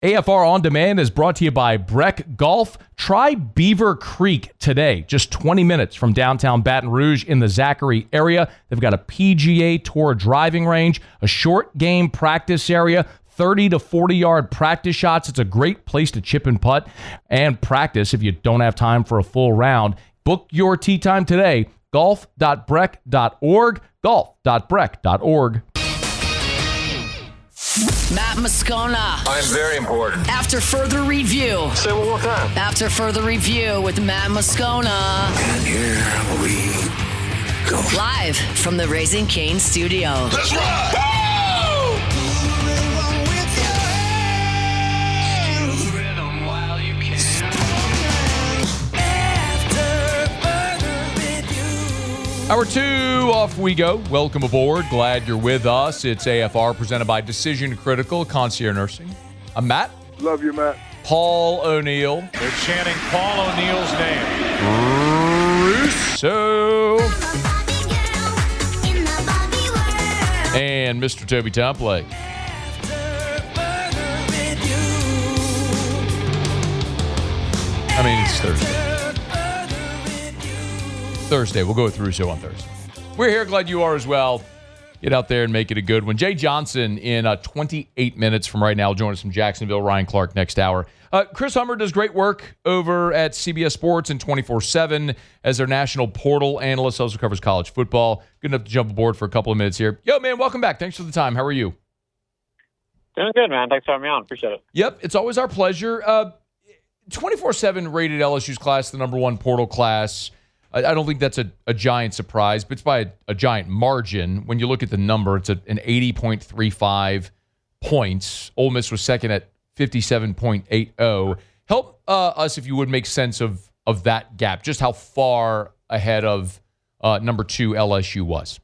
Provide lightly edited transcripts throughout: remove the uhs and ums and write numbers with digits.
AFR On Demand is brought to you by Breck Golf. Try Beaver Creek today, just 20 minutes from downtown Baton Rouge in the Zachary area. They've got a PGA Tour driving range, a short game practice area, 30 to 40-yard practice shots. It's a great place to chip and putt and practice if you don't have time for a full round. Book your tee time today, golf.breck.org, golf.breck.org. Matt Moscona. I'm very important. After further review. Say it one more time. After further review with Matt Moscona. And here we go. Live from the Raising Cane studio. Let's ride! Hour 2, off we go. Welcome aboard. Glad you're with us. It's AFR presented by Decision Critical Concierge Nursing. I'm Matt. Love you, Matt. Paul O'Neill. They're chanting Paul O'Neill's name. Russo. And Mr. Toby Template. I mean, it's Thursday. We'll go with Russo on Thursday. We're here. Glad you are as well. Get out there and make it a good one. Jay Johnson in 28 minutes from right now will join us from Jacksonville. Ryan Clark next hour. Chris Hummer does great work over at CBS Sports and 24/7 as their national portal analyst. Also covers college football. Good enough to jump aboard for a couple of minutes here. Yo, man, welcome back. Thanks for the time. How are you? Doing good, man. Thanks for having me on. Appreciate it. Yep, it's always our pleasure. 24/7 rated LSU's class the number one portal class. I don't think that's a giant surprise, but it's by a giant margin. When you look at the number, it's an 80.35 points. Ole Miss was second at 57.80. Help us, if you would, make sense of that gap, just how far ahead of number 2 LSU was.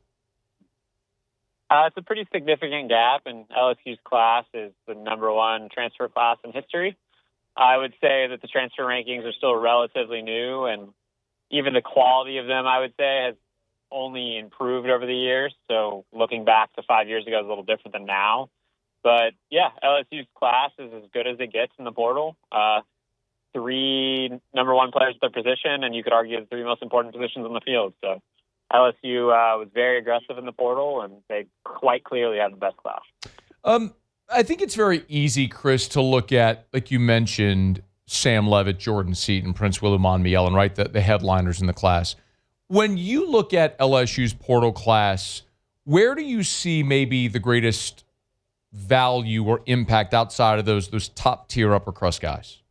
It's a pretty significant gap, and LSU's class is the number one transfer class in history. I would say that the transfer rankings are still relatively new, and even the quality of them, I would say, has only improved over the years. So looking back to 5 years ago is a little different than now. But, yeah, LSU's class is as good as it gets in the portal. 3 number one players at their position, and you could argue the 3 most important positions on the field. So LSU was very aggressive in the portal, and they quite clearly have the best class. I think it's very easy, Chris, to look at, like you mentioned, Sam Levitt, Jordan Seaton, Prince William Mielen, right? The headliners in the class. When you look at LSU's portal class, where do you see maybe the greatest value or impact outside of those top tier upper crust guys?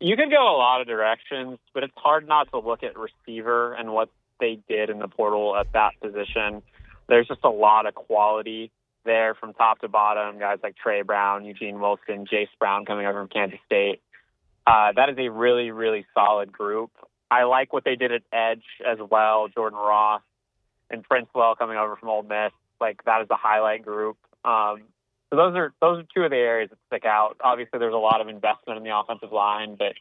You could go a lot of directions, but it's hard not to look at receiver and what they did in the portal at that position. There's just a lot of quality there from top to bottom, guys like Trey Brown, Eugene Wilson, Jace Brown coming over from Kansas State. That is a really, really solid group. I like what they did at edge as well, Jordan Ross and Princewell coming over from Ole Miss. Like, that is the highlight group. So those are 2 of the areas that stick out. Obviously, there's a lot of investment in the offensive line, but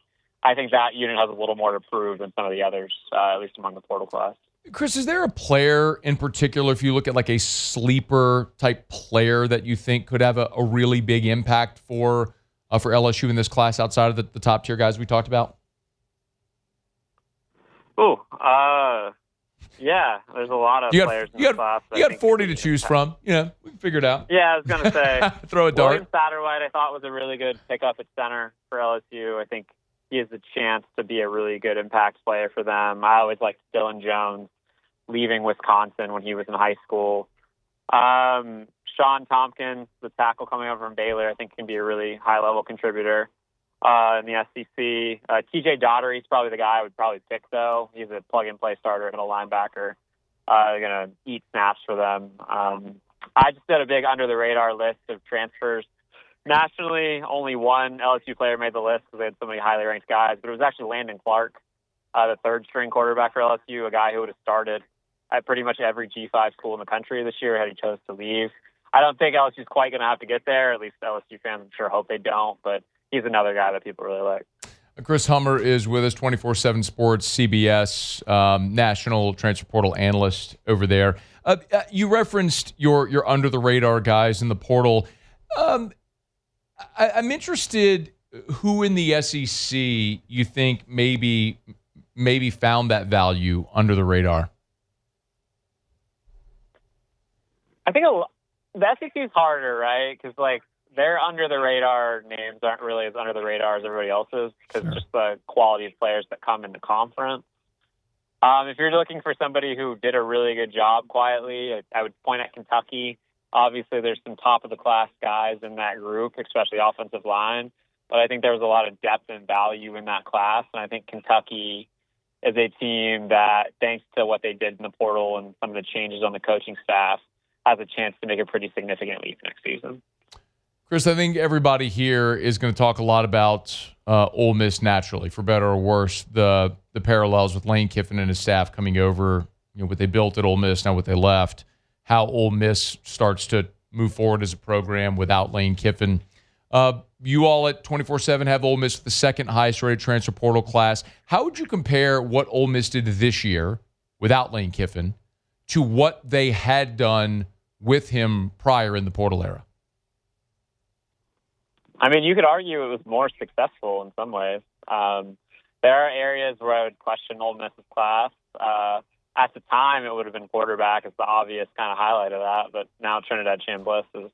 I think that unit has a little more to prove than some of the others, at least among the portal class. Chris, is there a player in particular, if you look at like a sleeper type player that you think could have a really big impact for LSU in this class outside of the top tier guys we talked about? Yeah, there's a lot of players in the class. You got 40 to choose from. Yeah, we can figure it out. Yeah, I was going to say. Throw a dart. William Satterwhite, I thought, was a really good pickup at center for LSU. I think he has a chance to be a really good impact player for them. I always liked Dylan Jones leaving Wisconsin when he was in high school. Sean Tompkins, the tackle coming over from Baylor, I think can be a really high-level contributor in the SEC. TJ Daugherty is probably the guy I would probably pick, though. He's a plug-and-play starter and a linebacker. They're going to eat snaps for them. I just did a big under-the-radar list of transfers. Nationally, only one LSU player made the list because they had so many highly ranked guys, but it was actually Landon Clark, the third-string quarterback for LSU, a guy who would have started at pretty much every G5 school in the country this year had he chose to leave. I don't think LSU's quite going to have to get there. At least LSU fans, I'm sure, hope they don't, but he's another guy that people really like. Chris Hummer is with us, 24/7 Sports, CBS, national transfer portal analyst over there. You referenced your under-the-radar guys in the portal. I'm interested who in the SEC you think maybe found that value under the radar. I think the SEC is harder, right? Because their under the radar names aren't really as under the radar as everybody else's because just the quality of players that come in the conference. If you're looking for somebody who did a really good job quietly, I would point at Kentucky. Obviously, there's some top-of-the-class guys in that group, especially offensive line. But I think there was a lot of depth and value in that class. And I think Kentucky is a team that, thanks to what they did in the portal and some of the changes on the coaching staff, has a chance to make a pretty significant leap next season. Chris, I think everybody here is going to talk a lot about Ole Miss naturally, for better or worse. The parallels with Lane Kiffin and his staff coming over, what they built at Ole Miss, now what they left, how Ole Miss starts to move forward as a program without Lane Kiffin. You all at 24/7 have Ole Miss the second highest rated transfer portal class. How would you compare what Ole Miss did this year without Lane Kiffin to what they had done with him prior in the portal era? I mean, you could argue it was more successful in some ways. There are areas where I would question Ole Miss's class. At the time, it would have been quarterback as the obvious kind of highlight of that, but now Trinidad Chambliss is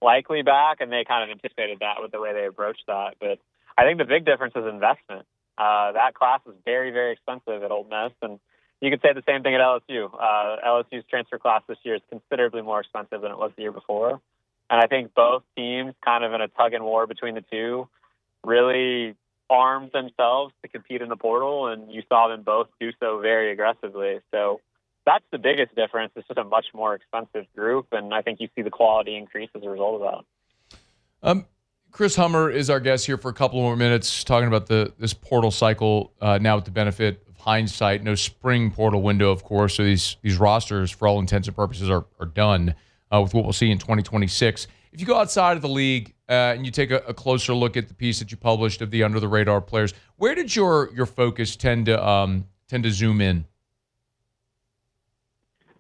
likely back, and they kind of anticipated that with the way they approached that. But I think the big difference is investment. That class is very, very expensive at Ole Miss, and you could say the same thing at LSU. LSU's transfer class this year is considerably more expensive than it was the year before. And I think both teams, kind of in a tug and war between the two, really armed themselves to compete in the portal, and you saw them both do so very aggressively. So that's the biggest difference. It's just a much more expensive group, and I think you see the quality increase as a result of that. Chris Hummer is our guest here for a couple more minutes, talking about this portal cycle now with the benefit of hindsight. No spring portal window, of course, so these rosters, for all intents and purposes, are done with what we'll see in 2026. If you go outside of the league and you take a closer look at the piece that you published of the under-the-radar players, where did your focus tend to zoom in?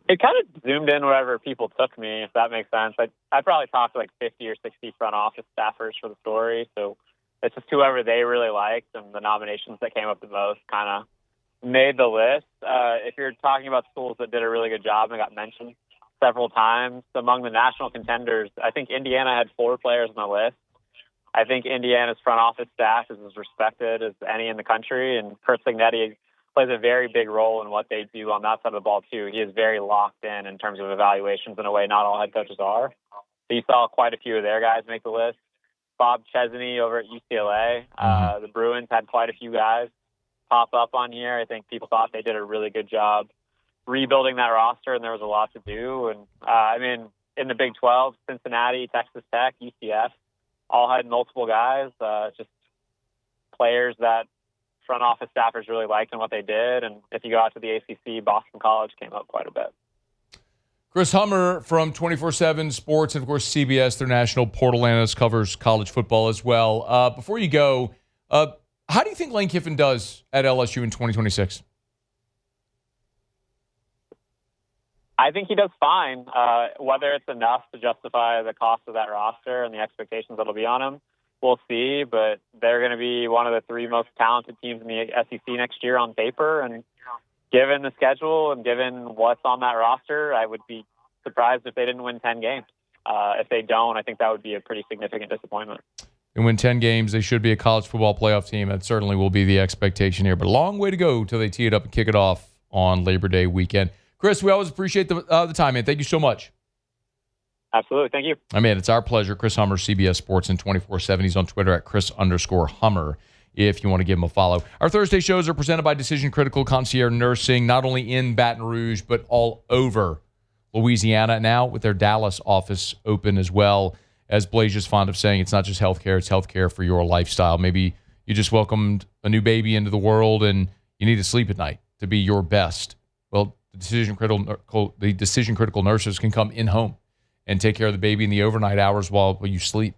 It kind of zoomed in wherever people took me, if that makes sense. I probably talked to 50 or 60 front office staffers for the story, so it's just whoever they really liked, and the nominations that came up the most kind of made the list. If you're talking about schools that did a really good job and got mentioned several times, among the national contenders, I think Indiana had 4 players on the list. I think Indiana's front office staff is as respected as any in the country, and Kurt Signetti plays a very big role in what they do on that side of the ball, too. He is very locked in terms of evaluations in a way not all head coaches are. So you saw quite a few of their guys make the list. Bob Chesney over at UCLA. The Bruins had quite a few guys pop up on here. I think people thought they did a really good job rebuilding that roster, and there was a lot to do. And in the Big 12, Cincinnati, Texas Tech, UCF, all had multiple guys, just players that front office staffers really liked and what they did. And if you go out to the ACC, Boston College came up quite a bit. Chris Hummer from 24/7 Sports and, of course, CBS, their national portal analyst, covers college football as well. Before you go, how do you think Lane Kiffin does at LSU in 2026? I think he does fine. Whether it's enough to justify the cost of that roster and the expectations that'll be on him, we'll see. But they're going to be one of the 3 most talented teams in the SEC next year on paper. And given the schedule and given what's on that roster, I would be surprised if they didn't win 10 games. If they don't, I think that would be a pretty significant disappointment. And win 10 games, they should be a college football playoff team. That certainly will be the expectation here. But a long way to go till they tee it up and kick it off on Labor Day weekend. Chris, we always appreciate the time, man. Thank you so much. Absolutely. Thank you. It's our pleasure. Chris Hummer, CBS Sports and 24/7. He's on Twitter at Chris_Hummer if you want to give him a follow. Our Thursday shows are presented by Decision Critical Concierge Nursing, not only in Baton Rouge, but all over Louisiana now with their Dallas office open as well. As Blaze is fond of saying, it's not just healthcare, it's healthcare for your lifestyle. Maybe you just welcomed a new baby into the world and you need to sleep at night to be your best. Well, the decision critical nurses can come in-home and take care of the baby in the overnight hours while you sleep.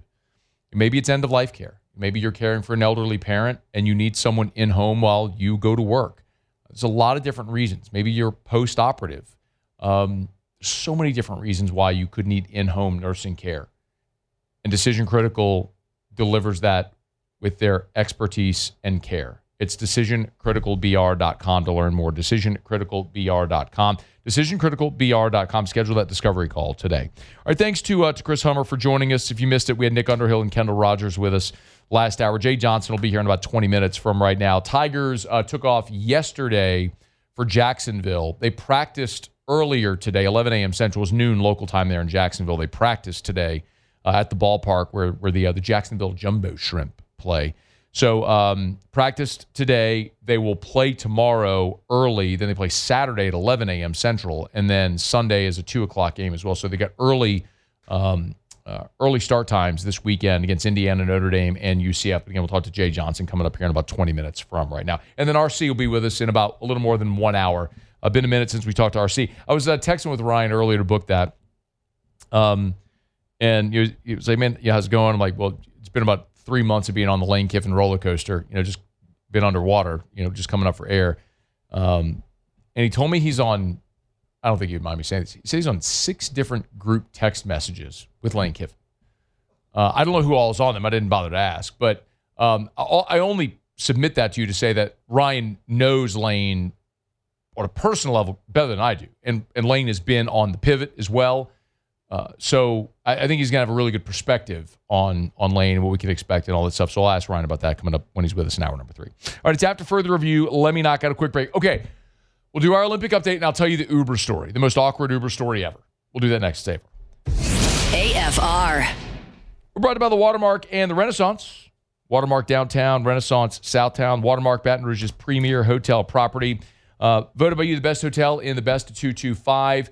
Maybe it's end-of-life care. Maybe you're caring for an elderly parent and you need someone in-home while you go to work. There's a lot of different reasons. Maybe you're post-operative. So many different reasons why you could need in-home nursing care. And Decision Critical delivers that with their expertise and care. It's decisioncriticalbr.com to learn more. Decisioncriticalbr.com. Decisioncriticalbr.com. Schedule that discovery call today. All right, thanks to Chris Hummer for joining us. If you missed it, we had Nick Underhill and Kendall Rogers with us last hour. Jay Johnson will be here in about 20 minutes from right now. Tigers took off yesterday for Jacksonville. They practiced earlier today, 11 a.m. Central. It was noon local time there in Jacksonville. They practiced today at the ballpark where the Jacksonville Jumbo Shrimp play. So practiced today. They will play tomorrow early. Then they play Saturday at 11 a.m. Central. And then Sunday is a 2 o'clock game as well. So they got early start times this weekend against Indiana, Notre Dame, and UCF. Again, we'll talk to Jay Johnson coming up here in about 20 minutes from right now. And then RC will be with us in about a little more than 1 hour. Been a minute since we talked to RC. I was texting with Ryan earlier to book that. And he was like, man, yeah, how's it going? I'm like, well, it's been about 3 months of being on the Lane Kiffin roller coaster, just been underwater, just coming up for air. And he told me he's on, I don't think he'd mind me saying this, he said he's on 6 different group text messages with Lane Kiffin. I don't know who all is on them. I didn't bother to ask, but I only submit that to you to say that Ryan knows Lane on a personal level better than I do. And Lane has been on the pivot as well. So I think he's going to have a really good perspective on Lane and what we can expect and all that stuff. So I'll ask Ryan about that coming up when he's with us in hour number 3. All right, it's after further review. Let me knock out a quick break. Okay, we'll do our Olympic update, and I'll tell you the Uber story, the most awkward Uber story ever. We'll do that next. Stay for. AFR. We're brought to you by the Watermark and the Renaissance. Watermark Downtown, Renaissance Southtown. Watermark Baton Rouge's premier hotel property. Voted by you the best hotel in the best of 225.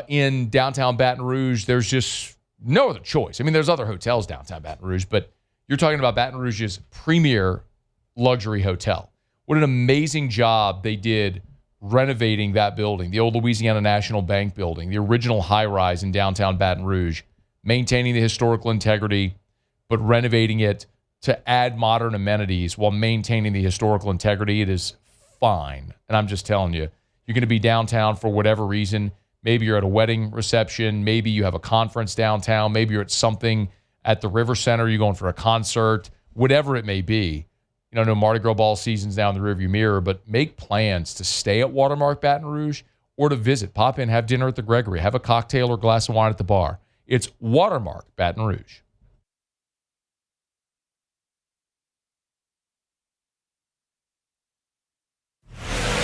In downtown Baton Rouge, there's just no other choice. I mean, there's other hotels downtown Baton Rouge, but you're talking about Baton Rouge's premier luxury hotel. What an amazing job they did renovating that building, the old Louisiana National Bank building, the original high-rise in downtown Baton Rouge, maintaining the historical integrity, but renovating it to add modern amenities while maintaining the historical integrity. It is fine. And I'm just telling you, you're going to be downtown for whatever reason. Maybe you're at a wedding reception. Maybe you have a conference downtown. Maybe you're at something at the River Center. You're going for a concert, whatever it may be. I know Mardi Gras ball season's now in the rearview mirror, but make plans to stay at Watermark Baton Rouge or to visit. Pop in, have dinner at the Gregory, have a cocktail or glass of wine at the bar. It's Watermark Baton Rouge.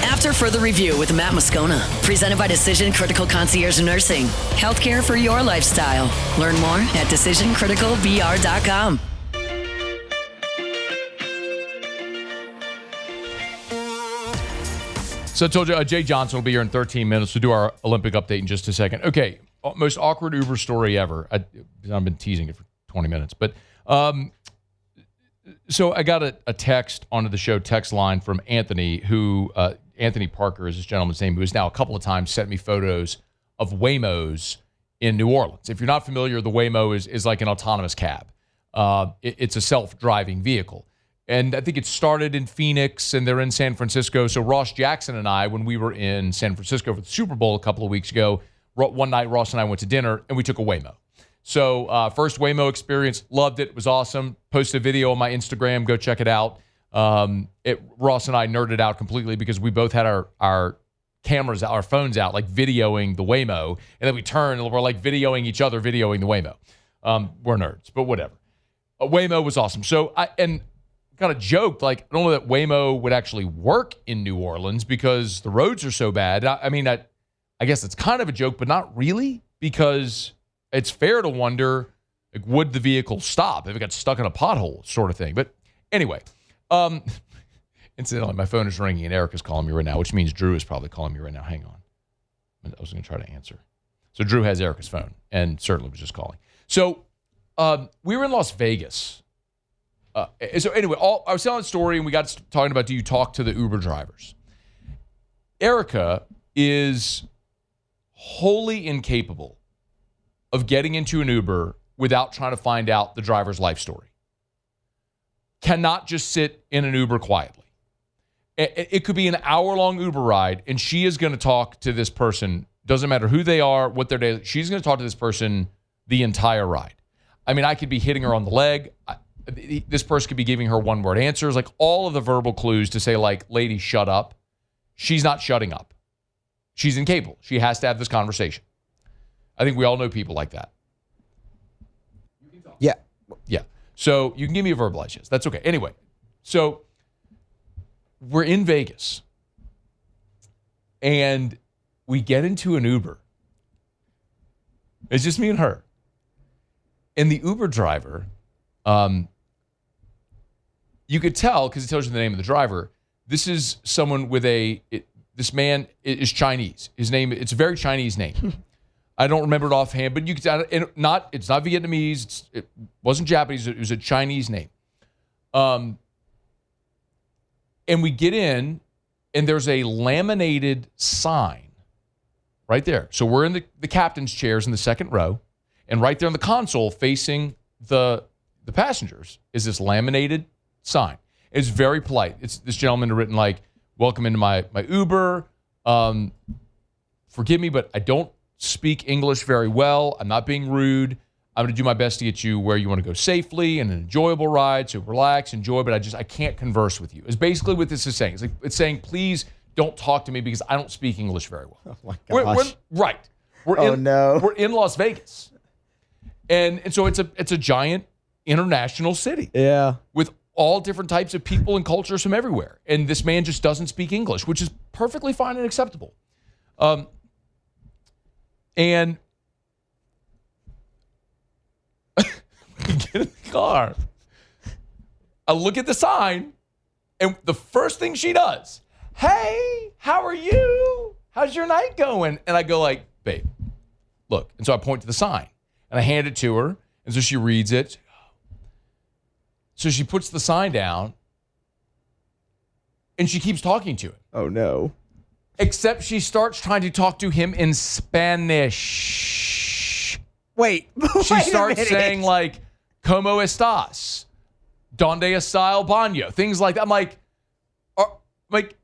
After further review with Matt Moscona, presented by Decision Critical Concierge Nursing. Healthcare for your lifestyle. Learn more at decisioncriticalbr.com. So I told you, Jay Johnson will be here in 13 minutes. We'll do our Olympic update in just a second. Okay, most awkward Uber story ever. I've been teasing it for 20 minutes. But so I got a text onto the show text line from Anthony, who Anthony Parker is this gentleman's name, who has now a couple of times sent me photos of Waymos in New Orleans. If you're not familiar, the Waymo is like an autonomous cab. It's a self-driving vehicle. And I think it started in Phoenix, and they're in San Francisco. So Ross Jackson and I, when we were in San Francisco for the Super Bowl a couple of weeks ago, one night Ross and I went to dinner, and we took a Waymo. So first Waymo experience, loved it. It was awesome. Posted a video on my Instagram. Go check it out. Ross and I nerded out completely because we both had our cameras, our phones out, like videoing the Waymo. And then we turned and we're like videoing each other, videoing the Waymo. We're nerds, but whatever. Waymo was awesome. So I kind of joked, like, I don't know that Waymo would actually work in New Orleans because the roads are so bad. I mean, I guess it's kind of a joke, but not really, because it's fair to wonder, like, would the vehicle stop if it got stuck in a pothole, sort of thing. But anyway, incidentally, my phone is ringing and Erica's calling me right now, which means Drew is probably calling me right now. Hang on. I was going to try to answer. So Drew has Erica's phone and certainly was just calling. So we were in Las Vegas. So anyway, I was telling the story and we got talking about, do you talk to the Uber drivers? Erica is wholly incapable of getting into an Uber without trying to find out the driver's life story. Cannot just sit in an Uber quietly. It could be an hour-long Uber ride, and she is going to talk to this person. Doesn't matter who they are, what their day is. She's going to talk to this person the entire ride. I mean, I could be hitting her on the leg. this person could be giving her one-word answers, like all of the verbal clues to say, like, lady, shut up. She's not shutting up. She's incapable. She has to have this conversation. I think we all know people like that. Yeah. Yeah. So you can give me a verbalized yes. That's okay. Anyway, so we're in Vegas. And we get into an Uber. It's just me and her. And the Uber driver, you could tell, because it tells you the name of the driver, this is someone with this man is Chinese. His name, it's a very Chinese name. I don't remember it offhand, but you could tell, it's not Vietnamese, it wasn't Japanese, it was a Chinese name. And we get in, and there's a laminated sign right there. So we're in the captain's chairs in the second row, and right there on the console facing the passengers is this laminated sign. It's very polite. It's this gentleman written like, welcome into my Uber. Forgive me, but I don't speak English very well. I'm not being rude. I'm going to do my best to get you where you want to go safely and an enjoyable ride. So relax, enjoy, but I can't converse with you. It's basically what this is saying. It's saying, please don't talk to me because I don't speak English very well. Oh my gosh. We're in Las Vegas. And so it's a giant international city. Yeah. With all different types of people and cultures from everywhere. And this man just doesn't speak English, which is perfectly fine and acceptable. And we get in the car. I look at the sign, and the first thing she does, hey, how are you? How's your night going? And I go like, babe, look. And so I point to the sign, and I hand it to her, and so she reads it. So she puts the sign down, and she keeps talking to it. Oh, no. Except she starts trying to talk to him in Spanish. Wait. She starts saying, like, ¿Cómo estás? ¿Dónde está el baño? Things like that. I'm like,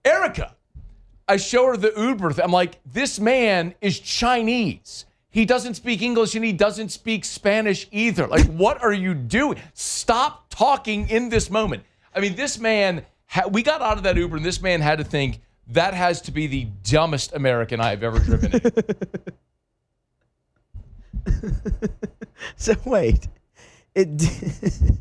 Erica. I show her the Uber thing. I'm like, this man is Chinese. He doesn't speak English and he doesn't speak Spanish either. Like, what are you doing? Stop talking in this moment. I mean, this man, we got out of that Uber and this man had to think, that has to be the dumbest American I have ever driven in. So wait, the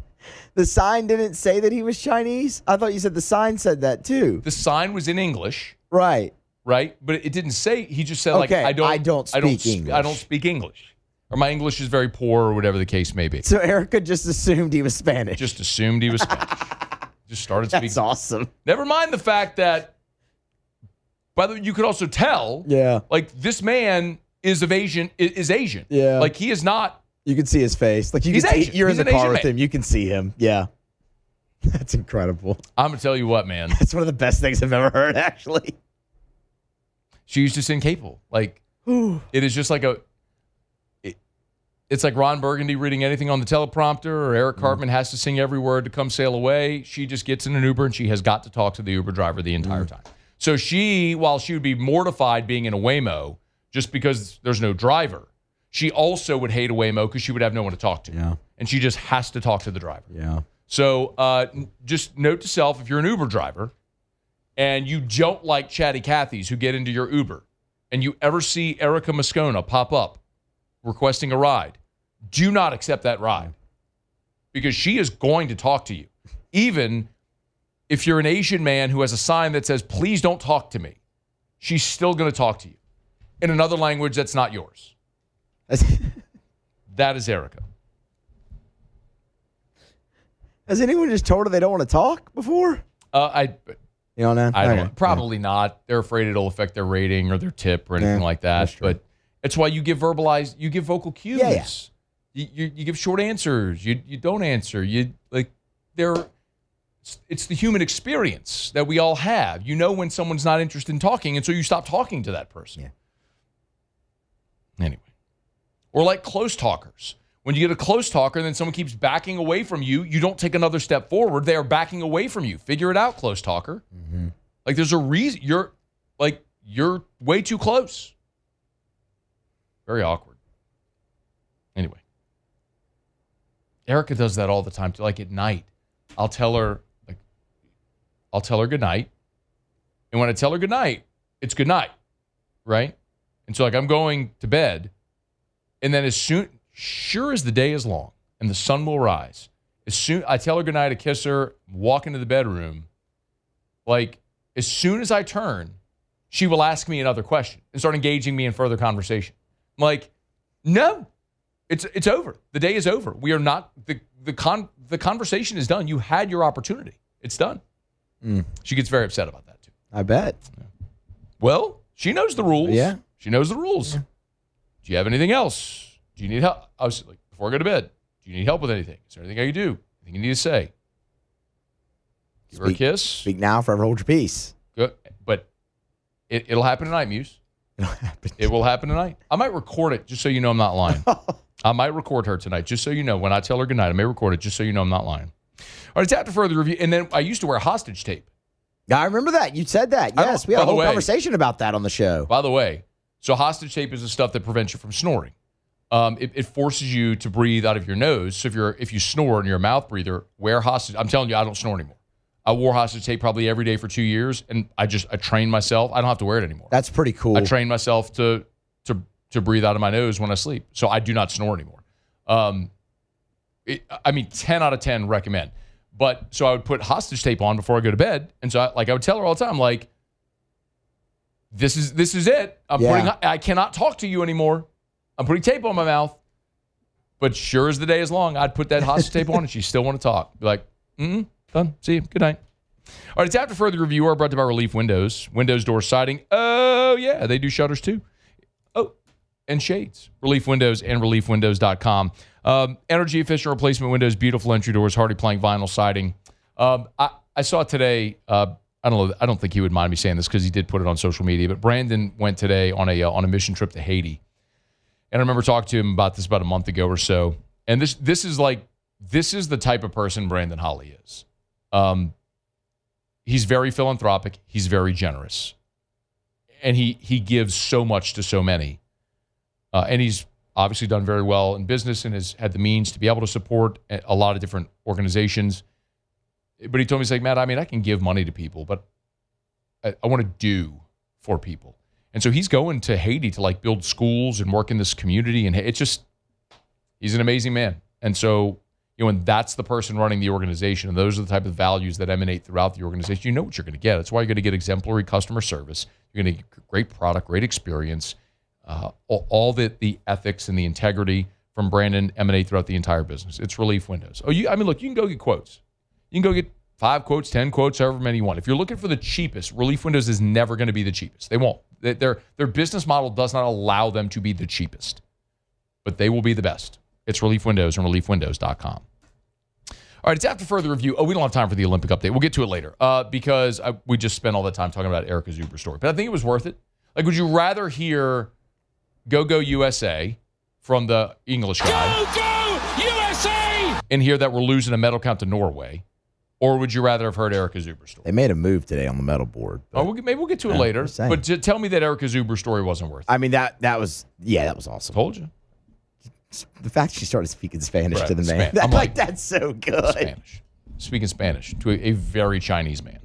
sign didn't say that he was Chinese? I thought you said the sign said that too. The sign was in English. Right. Right? But it didn't say, he just said, okay, like, I don't speak English. I don't speak English. Or my English is very poor, or whatever the case may be. So Erica just assumed he was Spanish. Just assumed he was Spanish. Just started speaking. That's awesome. Never mind the fact that, by the way, you could also tell, like, this man is Asian. Yeah. Like, he is not. You can see his face. Like, He's Asian. You're He's in the an car Asian with man. him. You can see him. Yeah. That's incredible. I'm going to tell you what, man. That's one of the best things I've ever heard, actually. She's just incapable. Like, it is just like it's like Ron Burgundy reading anything on the teleprompter, or Eric Cartman has to sing every word to Come Sail Away. She just gets in an Uber and she has got to talk to the Uber driver the entire time. So while she would be mortified being in a Waymo just because there's no driver, she also would hate a Waymo because she would have no one to talk to. Yeah. And she just has to talk to the driver. Yeah. So just note to self, if you're an Uber driver and you don't like chatty Cathys who get into your Uber, and you ever see Erica Moscona pop up requesting a ride, do not accept that ride, because she is going to talk to you. Even if you're an Asian man who has a sign that says, please don't talk to me, she's still going to talk to you in another language that's not yours. That is Erica. Has anyone just told her they don't want to talk before? You don't know? I don't. Probably not. They're afraid it'll affect their rating or their tip or anything like that. But it's why you give vocal cues. Yeah. You give short answers. You don't answer. It's the human experience that we all have. You know when someone's not interested in talking, and so you stop talking to that person. Yeah. Anyway. Or like close talkers. When you get a close talker and then someone keeps backing away from you, you don't take another step forward. They are backing away from you. Figure it out, close talker. Mm-hmm. Like, there's a reason. You're way too close. Very awkward. Anyway. Erica does that all the time too. Like at night, I'll tell her good night. And when I tell her good night, it's good night, right? And so like I'm going to bed, and then sure as the day is long and the sun will rise, as soon I tell her good night, I kiss her, walk into the bedroom, like as soon as I turn, she will ask me another question and start engaging me in further conversation. I'm like, no, it's over. The day is over. We are not, the conversation is done. You had your opportunity. It's done. She gets very upset about that too. I bet. Well, she knows the rules. Yeah. She knows the rules. Yeah. Do you have anything else? Do you need help? I was like, before I go to bed, do you need help with anything? Is there anything I can do? Anything you need to say? Give her a kiss. Speak now, forever hold your peace. Good. But it'll happen tonight, Muse. It'll happen. It will happen tonight. I might record it just so you know I'm not lying. I might record her tonight just so you know. When I tell her goodnight, I may record it just so you know I'm not lying. All right, it's after further review. And then I used to wear hostage tape. I remember that. You said that. Yes, we had a whole conversation about that on the show. By the way, so hostage tape is the stuff that prevents you from snoring. It forces you to breathe out of your nose. So if you snore and you're a mouth breather, wear hostage. I'm telling you, I don't snore anymore. I wore hostage tape probably every day for 2 years, and I trained myself. I don't have to wear it anymore. That's pretty cool. I trained myself to breathe out of my nose when I sleep, so I do not snore anymore. 10 out of 10 recommend. But so I would put hostage tape on before I go to bed, and so I would tell her all the time, like, this is it. I cannot talk to you anymore. I'm putting tape on my mouth. But sure as the day is long, I'd put that hostage tape on, and she still want to talk. Be like, done. See you. Good night. All right, it's after further review. We're brought to you by Relief Windows. Windows, door siding. Oh, yeah, they do shutters too. Oh, and shades. Relief Windows and reliefwindows.com. Energy efficient replacement windows, beautiful entry doors, hardy plank vinyl siding. I saw today, I don't know, I don't think he would mind me saying this because he did put it on social media, but Brandon went today on a mission trip to Haiti. And I remember talking to him about this about a month ago or so. And this is the type of person Brandon Holly is. He's very philanthropic. He's very generous. And he gives so much to so many. And he's obviously done very well in business and has had the means to be able to support a lot of different organizations. But he told me, he's like, Matt, I mean, I can give money to people, but I want to do for people. And so he's going to Haiti to like build schools and work in this community. And it's just, he's an amazing man. And so, and that's the person running the organization. And those are the type of values that emanate throughout the organization. You know what you're going to get. That's why you're going to get exemplary customer service. You're going to get great product, great experience. All the ethics and the integrity from Brandon emanate throughout the entire business. It's Relief Windows. Look, you can go get quotes. You can go get 5 quotes, 10 quotes, however many you want. If you're looking for the cheapest, Relief Windows is never going to be the cheapest. They won't. Their business model does not allow them to be the cheapest, but they will be the best. It's Relief Windows and reliefwindows.com. All right, it's after further review. We don't have time for the Olympic update. We'll get to it later because we just spent all that time talking about Erica's Uber story. But I think it was worth it. Like, would you rather hear Go USA from the English guy? Go USA! And hear that we're losing a medal count to Norway? Or would you rather have heard Erica's Uber story? They made a move today on the medal board. Maybe we'll get to it later. But tell me that Erica's Uber story wasn't worth it. I mean, that was awesome. Told you. The fact she started speaking Spanish to the man. That's so good. Spanish. Speaking Spanish to a very Chinese man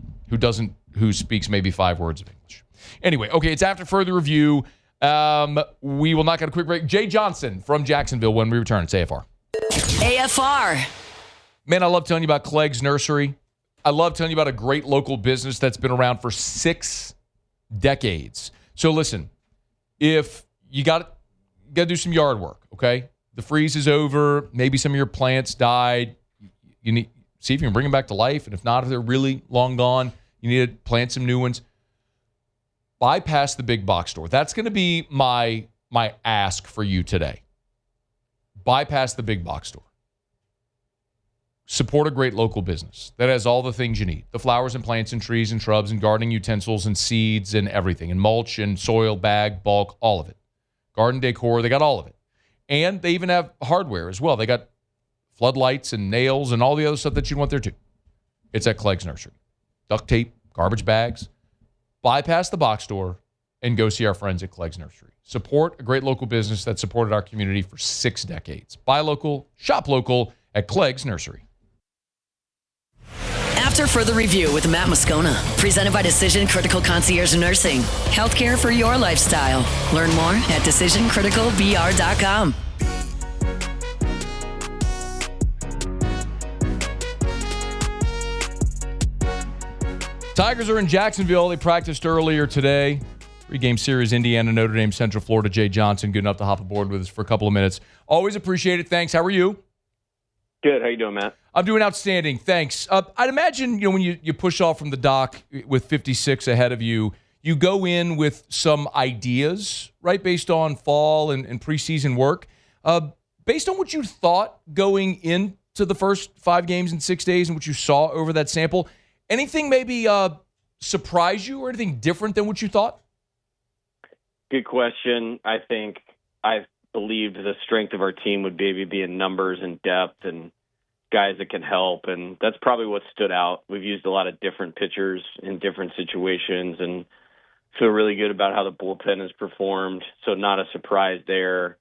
who speaks maybe 5 words of English. Anyway, okay, it's after further review. We will knock out a quick break. Jay Johnson from Jacksonville when we return. It's AFR. AFR. Man, I love telling you about Clegg's Nursery. I love telling you about a great local business that's been around for 6 decades. So listen, if you got to do some yard work, okay? The freeze is over. Maybe some of your plants died. You need see if you can bring them back to life. And if not, if they're really long gone, you need to plant some new ones. Bypass the big box store. That's going to be my ask for you today. Bypass the big box store. Support a great local business that has all the things you need. The flowers and plants and trees and shrubs and gardening utensils and seeds and everything. And mulch and soil, bag, bulk, all of it. Garden decor, they got all of it. And they even have hardware as well. They got floodlights and nails and all the other stuff that you want there too. It's at Clegg's Nursery. Duct tape, garbage bags. Bypass the box store and go see our friends at Clegg's Nursery. Support a great local business that supported our community for 6 decades. Buy local, shop local at Clegg's Nursery. After further review with Matt Moscona, presented by Decision Critical Concierge Nursing. Healthcare for your lifestyle. Learn more at decisioncriticalbr.com. Tigers are in Jacksonville. They practiced earlier today. 3-game series, Indiana, Notre Dame, Central Florida. Jay Johnson, good enough to hop aboard with us for a couple of minutes. Always appreciate it. Thanks. How are you? Good. How you doing, Matt? I'm doing outstanding. Thanks. I'd imagine, when you push off from the dock with 56 ahead of you, you go in with some ideas, right, based on fall and preseason work. Based on what you thought going into the first 5 games in 6 days and what you saw over that sample, anything maybe surprise you or anything different than what you thought? Good question. I think I believed the strength of our team would maybe be in numbers and depth and guys that can help, and that's probably what stood out. We've used a lot of different pitchers in different situations and feel really good about how the bullpen has performed, so not a surprise there.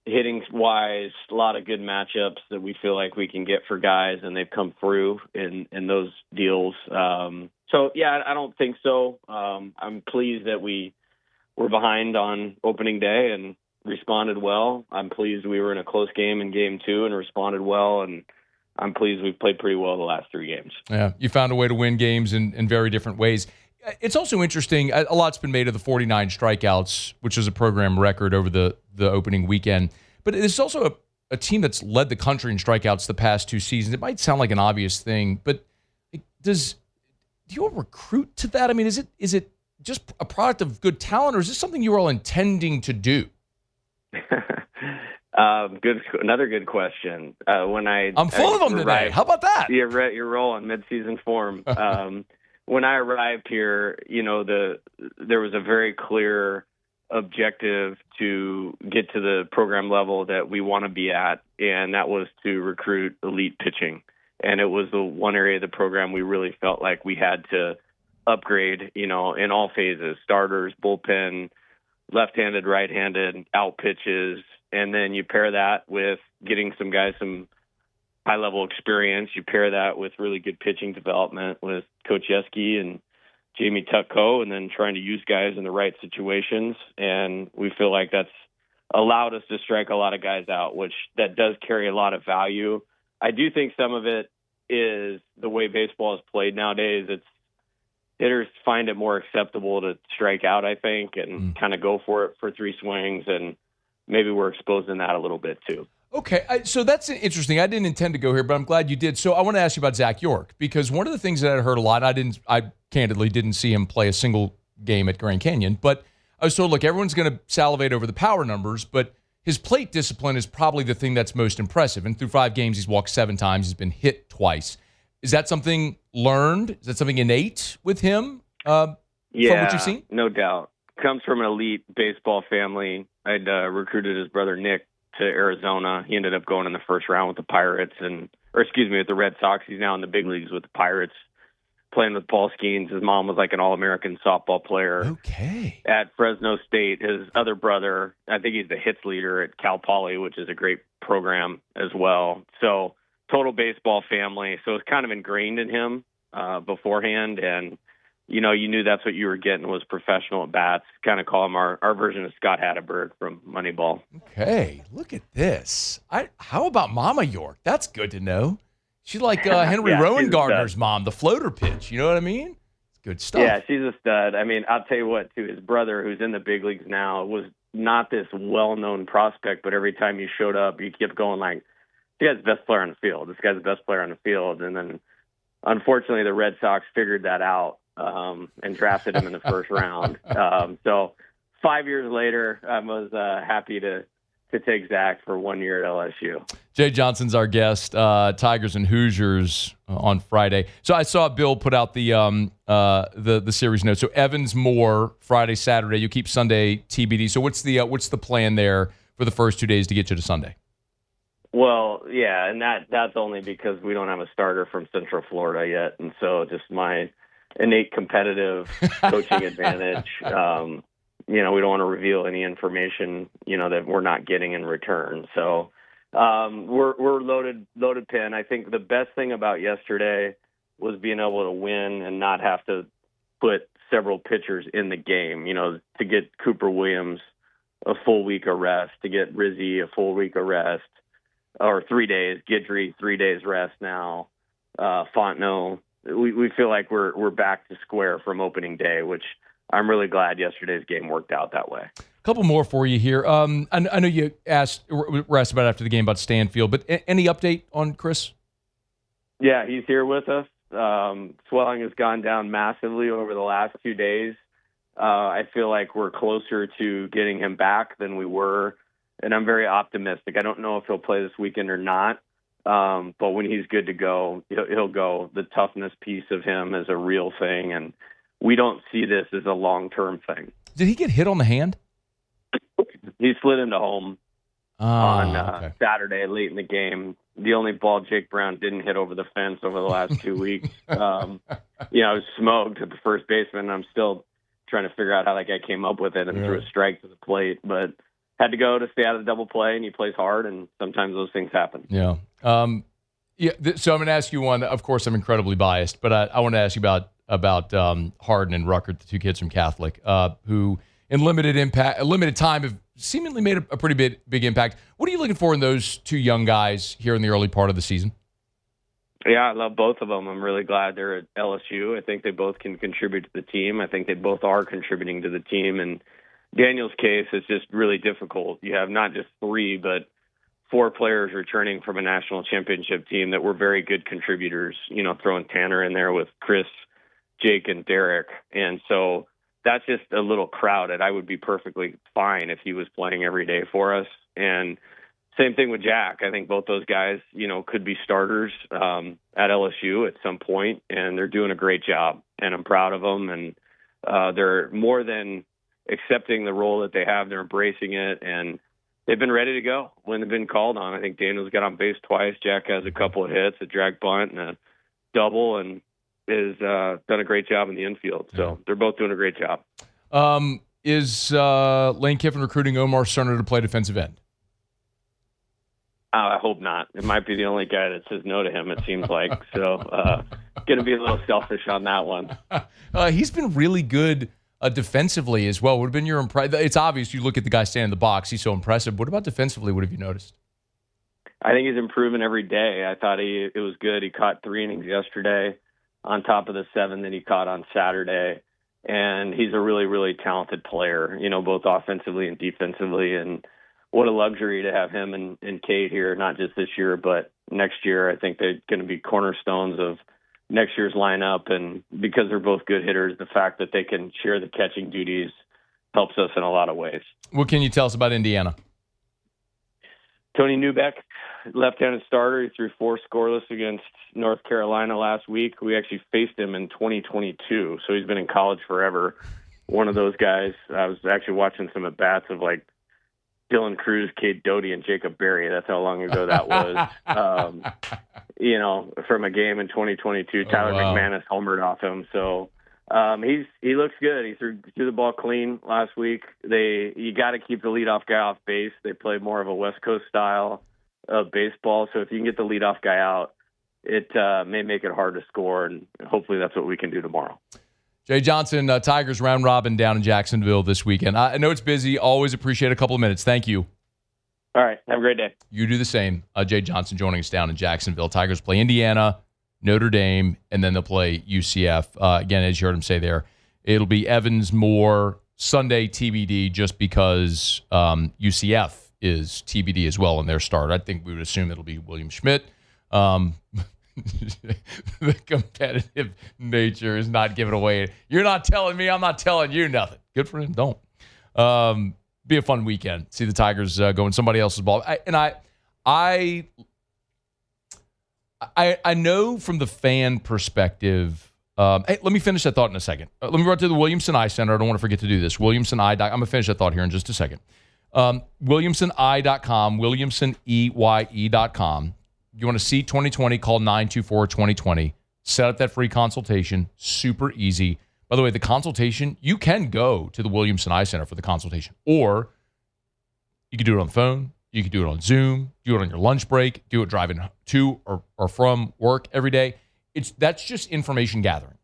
Hitting-wise, a lot of good matchups that we feel like we can get for guys, and they've come through in those deals. So, yeah, I don't think so. I'm pleased that we were behind on opening day and responded well. I'm pleased we were in a close game in game 2 and responded well, and I'm pleased we've played pretty well the last 3 games. Yeah, you found a way to win games in very different ways. It's also interesting, a lot's been made of the 49 strikeouts, which is a program record over the opening weekend. But it's also a team that's led the country in strikeouts the past 2 seasons. It might sound like an obvious thing, but do you all recruit to that? I mean, is it just a product of good talent, or is this something you were all intending to do? Another good question. I'm full of them today. How about that? You're rolling mid-season form. When I arrived here, there was a very clear objective to get to the program level that we want to be at, and that was to recruit elite pitching. And it was the one area of the program we really felt like we had to upgrade, in all phases: starters, bullpen, left-handed, right-handed, out pitches. And then you pair that with getting some guys some high-level experience. You pair that with really good pitching development with Coach Yeski and Jamie Tutko, and then trying to use guys in the right situations. And we feel like that's allowed us to strike a lot of guys out, which that does carry a lot of value. I do think some of it is the way baseball is played nowadays. Hitters find it more acceptable to strike out, I think, and kind of go for it for 3 swings, and maybe we're exposing that a little bit too. Okay, so that's interesting. I didn't intend to go here, but I'm glad you did. So I want to ask you about Zach York, because one of the things that I heard a lot, I candidly didn't see him play a single game at Grand Canyon, but I was told, look, everyone's going to salivate over the power numbers, but his plate discipline is probably the thing that's most impressive. And through 5 games, he's walked 7 times. He's been hit twice. Is that something learned? Is that something innate with him from what you've seen? No doubt. Comes from an elite baseball family. I'd recruited his brother Nick to Arizona. He ended up going in the first round with the Pirates, with the Red Sox. He's now in the big leagues with the Pirates, playing with Paul Skeens. His mom was like an All-American softball player. Okay. At Fresno State. His other brother, I think he's the hits leader at Cal Poly, which is a great program as well. So total baseball family. So it's kind of ingrained in him beforehand. And, you knew that's what you were getting was professional at bats. Kind of call him our version of Scott Hatteberg from Moneyball. Okay. Look at this. How about Mama York? That's good to know. She's like Henry Rowan Gardner's mom, the floater pitch. You know what I mean? It's good stuff. Yeah, she's a stud. I mean, I'll tell you what, too, his brother, who's in the big leagues now, was not this well-known prospect, but every time you showed up, you kept going like, this guy's the best player on the field. This guy's the best player on the field. And then, unfortunately, the Red Sox figured that out and drafted him in the first round. So 5 years later, I was happy to take Zach for 1 year at LSU. Jay Johnson's our guest, Tigers and Hoosiers on Friday. So I saw Bill put out the series notes. So Evans Moore Friday, Saturday. You keep Sunday TBD. So what's the plan there for the first 2 days to get you to Sunday? Well, yeah, and that's only because we don't have a starter from Central Florida yet, and so just my innate competitive coaching advantage. We don't want to reveal any information, that we're not getting in return. So We're loaded pin. I think the best thing about yesterday was being able to win and not have to put several pitchers in the game. You know, to get Cooper Williams a full week of rest, to get Rizzi a full week of rest, or 3 days, Guidry 3 days rest now, Fontenot. We feel like we're back to square from opening day, which I'm really glad yesterday's game worked out that way. A couple more for you here. I know you were asked about after the game about Stanfield, but any update on Chris? Yeah, he's here with us. Swelling has gone down massively over the last 2 days. I feel like we're closer to getting him back than we were, and I'm very optimistic. I don't know if he'll play this weekend or not, but when he's good to go, he'll go. The toughness piece of him is a real thing, and we don't see this as a long-term thing. Did he get hit on the hand? He slid into home on Saturday late in the game. The only ball Jake Brown didn't hit over the fence over the last 2 weeks. I was smoked at the first baseman. I'm still trying to figure out how that guy came up with it and threw a strike to the plate, but had to go to stay out of the double play, and he plays hard, and sometimes those things happen. Yeah. So I'm going to ask you one. Of course, I'm incredibly biased, but I want to ask you about Harden and Ruckert, the two kids from Catholic, who in limited time have seemingly made a pretty big impact. What are you looking for in those two young guys here in the early part of the season? Yeah, I love both of them. I'm really glad they're at LSU. I think they both can contribute to the team. I think they both are contributing to the team. And Daniel's case is just really difficult. You have not just 3, but 4 players returning from a national championship team that were very good contributors, throwing Tanner in there with Chris, Jake, and Derek. And so that's just a little crowded. I would be perfectly fine if he was playing every day for us. And same thing with Jack. I think both those guys, could be starters at LSU at some point, and they're doing a great job. And I'm proud of them. And they're more than accepting the role that they have. They're embracing it, and they've been ready to go when they've been called on. I think Daniel's got on base twice. Jack has a couple of hits, a drag bunt, and a double, and has done a great job in the infield. So they're both doing a great job. Is Lane Kiffin recruiting Omar Cerner to play defensive end? I hope not. It might be the only guy that says no to him, it seems like. So going to be a little selfish on that one. He's been really good defensively as well. Would have been your impression? It's obvious you look at the guy standing in the box. He's so impressive. What about defensively? What have you noticed? I think he's improving every day. I thought it was good. He caught 3 innings yesterday on top of the 7 that he caught on Saturday. And he's a really, really talented player, both offensively and defensively. And what a luxury to have him and Cade here, not just this year, but next year. I think they're going to be cornerstones of next year's lineup. And because they're both good hitters, the fact that they can share the catching duties helps us in a lot of ways. What can you tell us about Indiana? Tony Newbeck, left-handed starter. He threw 4 scoreless against North Carolina last week. We actually faced him in 2022, so he's been in college forever. One of those guys. I was actually watching some at-bats of Dylan Cruz, Cade Doty, and Jacob Berry. That's how long ago that was. From a game in 2022, Tyler McManus homered off him. So he looks good. He threw the ball clean last week. You got to keep the leadoff guy off base. They play more of a West Coast style of baseball. So if you can get the leadoff guy out, it may make it hard to score, and hopefully that's what we can do tomorrow. Jay Johnson, Tigers round robin down in Jacksonville this weekend. I know it's busy. Always appreciate a couple of minutes. Thank you. All right. Have a great day. You do the same. Jay Johnson joining us down in Jacksonville. Tigers play Indiana, Notre Dame, and then they'll play UCF. Again, as you heard him say there, it'll be Evans Moore Sunday TBD just because UCF is TBD as well in their start. I think we would assume it'll be William Schmidt. The competitive nature is not giving away. You're not telling me, I'm not telling you nothing. Good for him. Don't. Be a fun weekend. See the Tigers go in somebody else's ball. I know from the fan perspective. Hey, let me finish that thought in a second. Let me run to the Williamson Eye Center. I don't want to forget to do this. I'm going to finish that thought here in just a second. WilliamsonEye.com, WilliamsonEye.com. You want to see 2020, call 924-2020. Set up that free consultation. Super easy. By the way, the consultation, you can go to the Williamson Eye Center for the consultation. Or you can do it on the phone. You could do it on Zoom, do it on your lunch break, do it driving to or from work every day. That's just information gathering.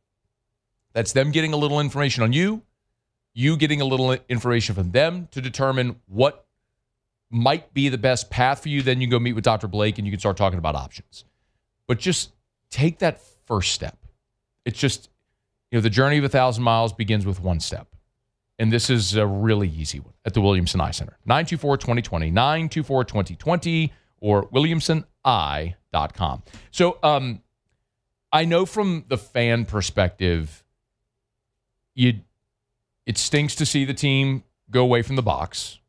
That's them getting a little information on you getting a little information from them to determine what might be the best path for you. Then you go meet with Dr. Blake and you can start talking about options. But just take that first step. It's just, the journey of 1,000 miles begins with one step. And this is a really easy one at the Williamson Eye Center. 924-2020, 924-2020, or williamsoni.com. So I know from the fan perspective, it stinks to see the team go away from the box.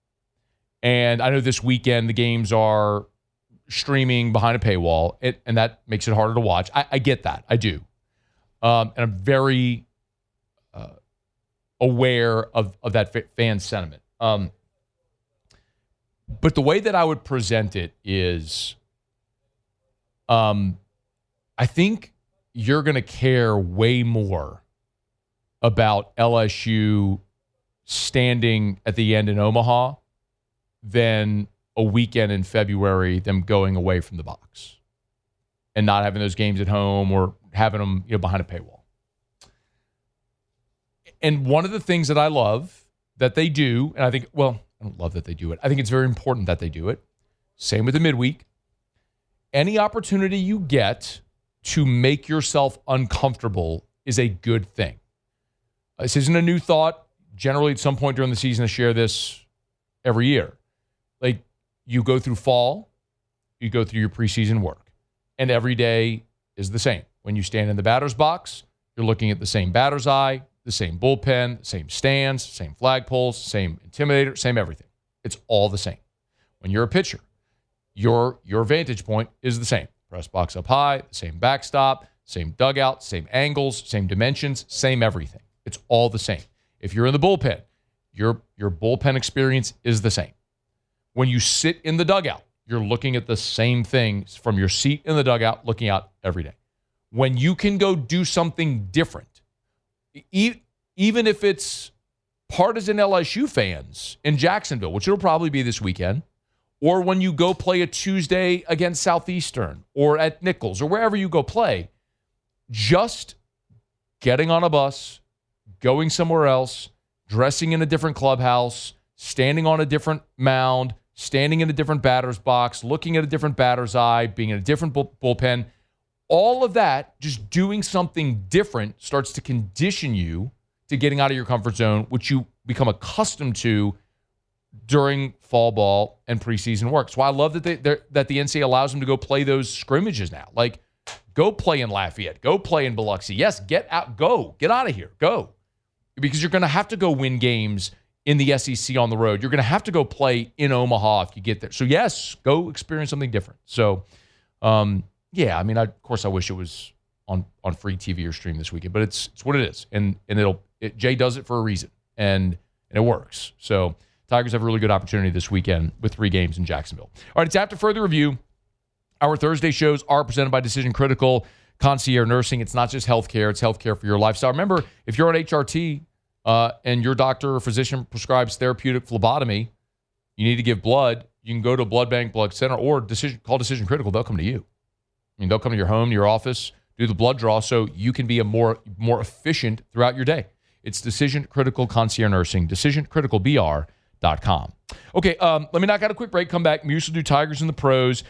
And I know this weekend the games are streaming behind a paywall, and that makes it harder to watch. I get that. I do. And I'm very aware of that fan sentiment. But the way that I would present it is I think you're going to care way more about LSU standing at the end in Omaha than a weekend in February, them going away from the box and not having those games at home or having them behind a paywall. And one of the things that I love that they do, and I think, I don't love that they do it. I think it's very important that they do it. Same with the midweek. Any opportunity you get to make yourself uncomfortable is a good thing. This isn't a new thought. Generally, at some point during the season, I share this every year. Like, you go through fall, you go through your preseason work, and every day is the same. When you stand in the batter's box, you're looking at the same batter's eye, the same bullpen, the same stands, same flagpoles, same intimidator, same everything. It's all the same. When you're a pitcher, your vantage point is the same. Press box up high, the same backstop, same dugout, same angles, same dimensions, same everything. It's all the same. If you're in the bullpen, your bullpen experience is the same. When you sit in the dugout, you're looking at the same things from your seat in the dugout, looking out every day. When you can go do something different, even if it's partisan LSU fans in Jacksonville, which it'll probably be this weekend, or when you go play a Tuesday against Southeastern or at Nichols or wherever you go play, just getting on a bus, going somewhere else, dressing in a different clubhouse, standing on a different mound, standing in a different batter's box, looking at a different batter's eye, being in a different bullpen, all of that, just doing something different starts to condition you to getting out of your comfort zone, which you become accustomed to during fall ball and preseason work. So I love that that the NCAA allows them to go play those scrimmages now. Like, go play in Lafayette. Go play in Biloxi. Yes, get out. Go. Get out of here. Go. Because you're going to have to go win games in the SEC on the road. You're going to have to go play in Omaha if you get there. So, yes, go experience something different. So, yeah, I mean, of course, I wish it was on free TV or stream this weekend, but it's what it is. And Jay does it for a reason, and it works. So, Tigers have a really good opportunity this weekend with 3 games in Jacksonville. All right, it's after further review. Our Thursday shows are presented by Decision Critical Concierge Nursing. It's not just healthcare; it's healthcare for your lifestyle. Remember, if you're on HRT and your doctor or physician prescribes therapeutic phlebotomy, you need to give blood. You can go to a blood bank, blood center, or call Decision Critical. They'll come to you. I mean, they'll come to your home, to your office, do the blood draw, so you can be a more efficient throughout your day. It's Decision Critical Concierge Nursing. DecisionCriticalBR.com. Okay, let me knock out a quick break. Come back. We usually do Tigers and the pros.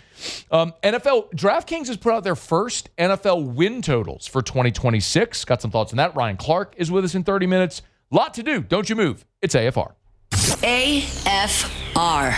NFL DraftKings has put out their first NFL win totals for 2026. Got some thoughts on that. Ryan Clark is with us in 30 minutes. Lot to do. Don't you move. It's AFR. AFR.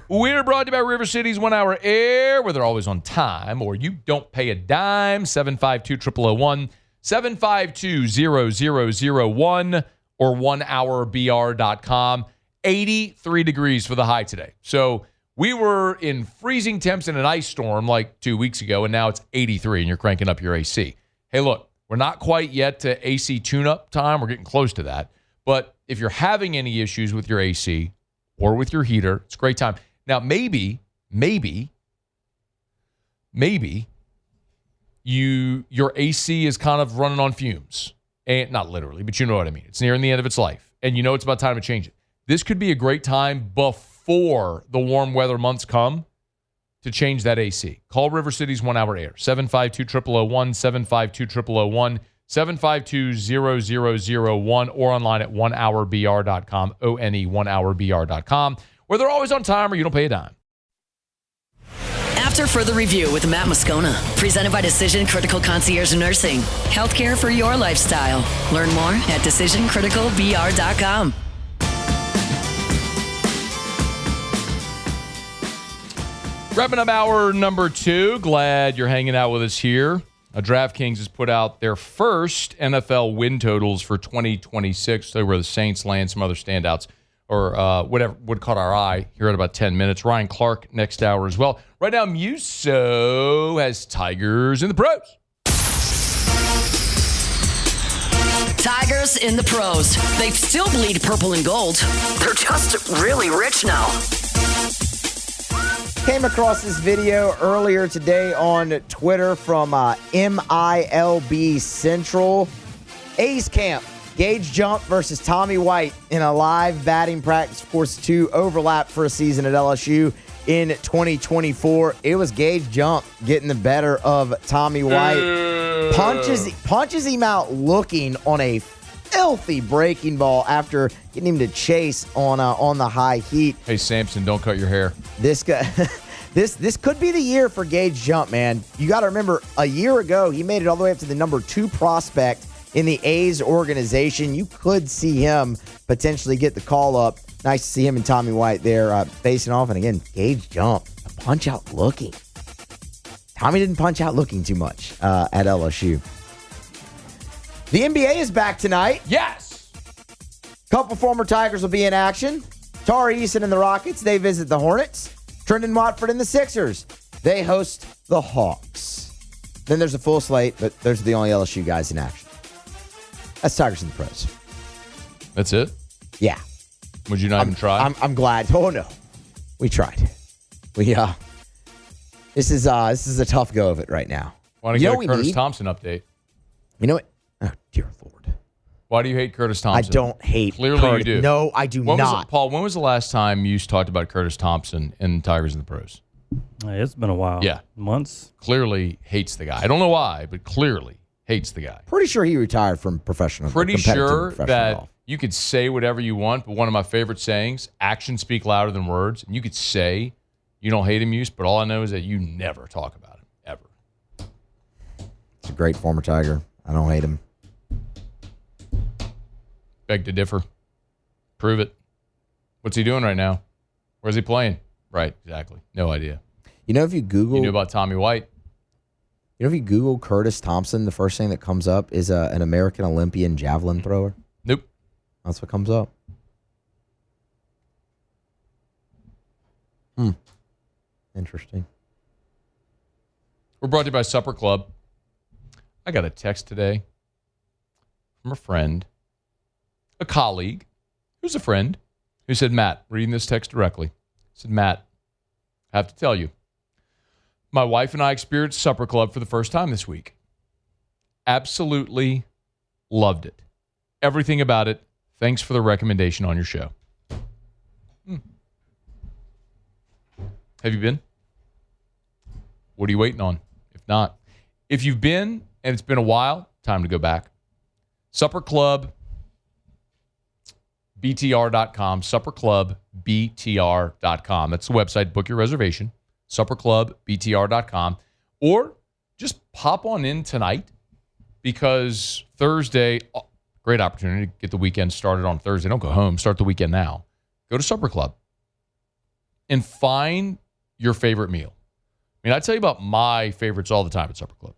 We're brought to you by River City's 1 Hour Air, where they're always on time, or you don't pay a dime. 752-0001, 752-0001, or 1hourbr.com. 83 degrees for the high today. So we were in freezing temps in an ice storm like 2 weeks ago, and now it's 83, and you're cranking up your AC. Hey, look, we're not quite yet to AC tune-up time. We're getting close to that. But if you're having any issues with your AC or with your heater, it's a great time. Now, maybe your AC is kind of running on fumes. And not literally, but you know what I mean. It's nearing the end of its life, and you know it's about time to change it. This could be a great time before before the warm weather months come to change that AC. Call River City's 1 Hour Air, 752-0001, 752-0001, 752-0001, or online at onehourbr.com, ONE1hourbr.com, where they're always on time or you don't pay a dime. After Further Review with Matt Moscona, presented by Decision Critical Concierge Nursing. Healthcare for your lifestyle. Learn more at decisioncriticalbr.com. Wrapping up hour number 2. Glad you're hanging out with us here. DraftKings has put out their first NFL win totals for 2026. They were the Saints, land some other standouts, or whatever would caught our eye here in about 10 minutes. Ryan Clark next hour as well. Right now, Muso has Tigers in the pros. Tigers in the pros. They still bleed purple and gold. They're just really rich now. Came across this video earlier today on Twitter from MILB Central. A's camp. Gage Jump versus Tommy White in a live batting practice. Of course, 2 overlap for a season at LSU in 2024. It was Gage Jump getting the better of Tommy White. Punches him out looking on a filthy breaking ball after getting him to chase on the high heat. Hey, Samson, don't cut your hair. This guy, this could be the year for Gage Jump, man. You got to remember, a year ago, he made it all the way up to the number 2 prospect in the A's organization. You could see him potentially get the call up. Nice to see him and Tommy White there facing off. And again, Gage Jump, a punch out looking. Tommy didn't punch out looking too much at LSU. The NBA is back tonight. Yes. Couple former Tigers will be in action. Tari Eason and the Rockets, they visit the Hornets. Trendon Watford and the Sixers, they host the Hawks. Then there's a full slate, but those are the only LSU guys in action. That's Tigers in the pros. That's it? Yeah. Would you not even try? I'm glad. Oh, no. We tried. This is a tough go of it right now. Want to get a Curtis Thompson update? You know what? Oh, dear Lord. Why do you hate Curtis Thompson? I don't hate Clearly Curtis. You do. No, I do not. Paul, when was the last time you talked about Curtis Thompson in Tigers in the pros? It's been a while. Yeah. Months. Clearly hates the guy. I don't know why, but clearly hates the guy. Pretty sure he retired from professional. Pretty sure that you could say whatever you want, but one of my favorite sayings, actions speak louder than words. And you could say you don't hate him, but all I know is that you never talk about him, ever. It's a great former Tiger. I don't hate him. Beg to differ. Prove it. What's he doing right now? Where's he playing? Right, exactly. No idea. You know, if you Google... You knew about Tommy White. You know, if you Google Curtis Thompson, the first thing that comes up is an American Olympian javelin thrower. Nope. That's what comes up. Interesting. We're brought to you by Supper Club. I got a text today from a friend, a colleague, who's a friend, who said, Matt, reading this text directly, said, Matt, I have to tell you, my wife and I experienced Supper Club for the first time this week. Absolutely loved it. Everything about it. Thanks for the recommendation on your show. Have you been? What are you waiting on? If not, if you've been and it's been a while, time to go back. Supper Club, BTR.com, SupperClubBTR.com. That's the website to book your reservation, SupperClubBTR.com. Or just pop on in tonight because Thursday, great opportunity to get the weekend started on Thursday. Don't go home. Start the weekend now. Go to Supper Club and find your favorite meal. I mean, I tell you about my favorites all the time at Supper Club.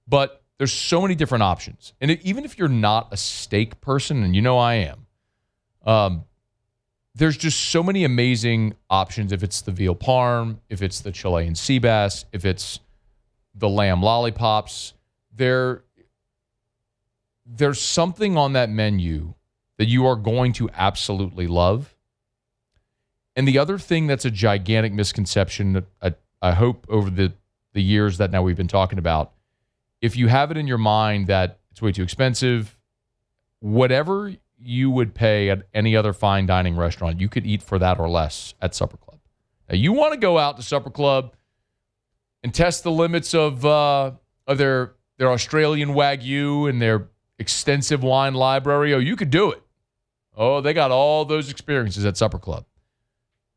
But there's so many different options. And even if you're not a steak person, and you know I am, there's just so many amazing options. If it's the veal parm, if it's the Chilean sea bass, if it's the lamb lollipops, there's something on that menu that you are going to absolutely love. And the other thing that's a gigantic misconception that I hope over the years that now we've been talking about, if you have it in your mind that it's way too expensive, whatever you would pay at any other fine dining restaurant. You could eat for that or less at Supper Club. Now, you want to go out to Supper Club and test the limits of their Australian Wagyu and their extensive wine library. Oh, you could do it. Oh, they got all those experiences at Supper Club.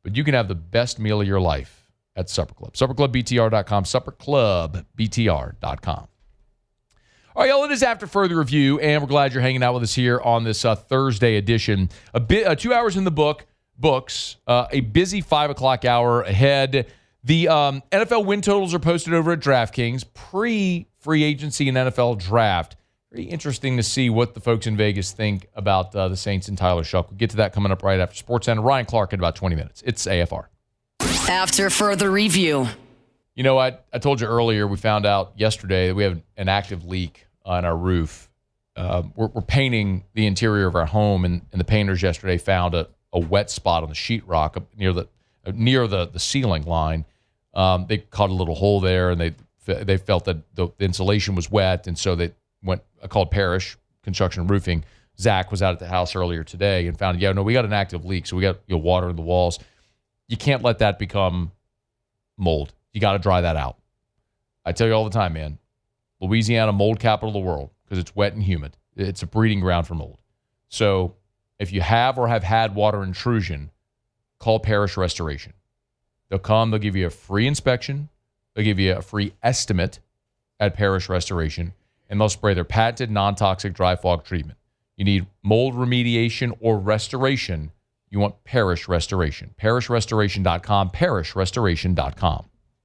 But you can have the best meal of your life at Supper Club. SupperClubBTR.com. SupperClubBTR.com. All right, y'all, it is After Further Review, and we're glad you're hanging out with us here on this Thursday edition. 2 hours in the books, a busy 5 o'clock hour ahead. The NFL win totals are posted over at DraftKings, pre-free agency and NFL draft. Very interesting to see what the folks in Vegas think about the Saints and Tyler Shuck. We'll get to that coming up right after SportsCenter. Ryan Clark in about 20 minutes. It's AFR. After Further Review. You know, I told you earlier, we found out yesterday that we have an active leak on our roof. We're painting the interior of our home, and the painters yesterday found a wet spot on the sheetrock up near the ceiling line. They caught a little hole there, and they felt that the insulation was wet, and so they called Parrish Construction and Roofing. Zach was out at the house earlier today and found, we got an active leak, so we got water in the walls. You can't let that become mold. You got to dry that out. I tell you all the time, man, Louisiana, mold capital of the world, because it's wet and humid. It's a breeding ground for mold. So if you have or have had water intrusion, call Parrish Restoration. They'll come, they'll give you a free inspection, they'll give you a free estimate at Parrish Restoration, and they'll spray their patented non-toxic dry fog treatment. You need mold remediation or restoration, you want Parrish Restoration. ParrishRestoration.com, ParrishRestoration.com.